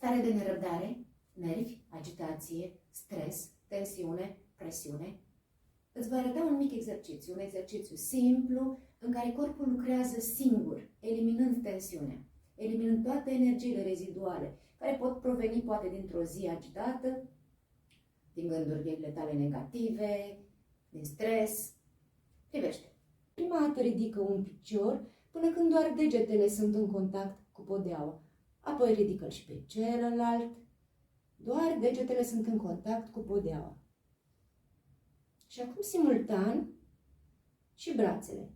stare de nerăbdare, nervi, agitație, stres, tensiune, presiune. Îți voi arăta un mic exercițiu, un exercițiu simplu în care corpul lucrează singur, eliminând tensiunea, eliminând toate energiile reziduale, care pot proveni poate dintr-o zi agitată, din gândurile tale negative, din stres. Privește. Prima dată ridică un picior până când doar degetele sunt în contact cu podeaua. Apoi ridică-l și pe celălalt. Doar degetele sunt în contact cu podeaua. Și acum, simultan, și brațele.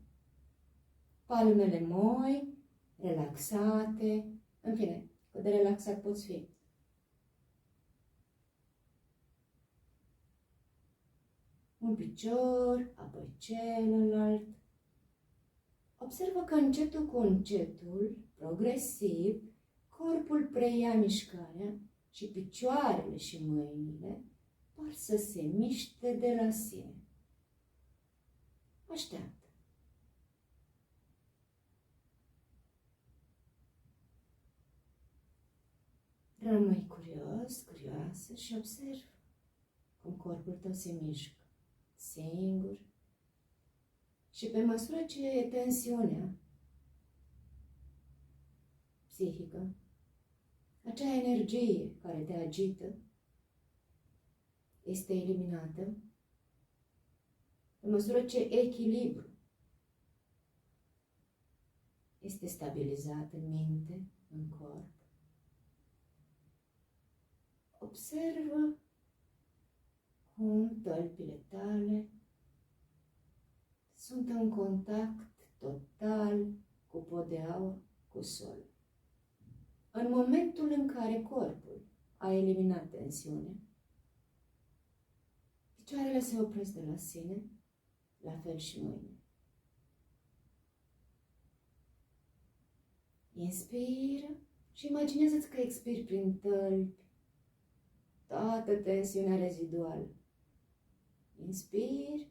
Palmele moi, relaxate, în fine, cât de relaxat poți fi. Un picior, apoi celălalt. Observă că încetul cu încetul, progresiv, corpul preia mișcarea și picioarele și mâinile par să se miște de la sine. Așteaptă. Rămâi curios, curioasă și observ cum corpul tău se mișcă singur și pe măsură ce tensiunea psihică, acea energie care te agită, este eliminată, pe măsură ce echilibru este stabilizat în minte, în corp, observă cum tălpile tale sunt în contact total cu podeaua, cu sol. În momentul în care corpul a eliminat tensiunea, picioarele se opresc de la sine, la fel și mâinile. Inspiră și imaginează-ți că expiri prin tălpi toată tensiunea reziduală. Inspir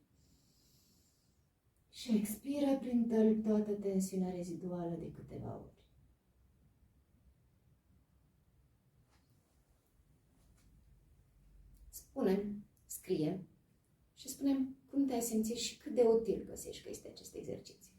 și expiră prin tălpi toată tensiunea reziduală de câteva ori. Spune-mi, scrie și spune-mi cum te-ai simțit și cât de util găsești că este acest exercițiu.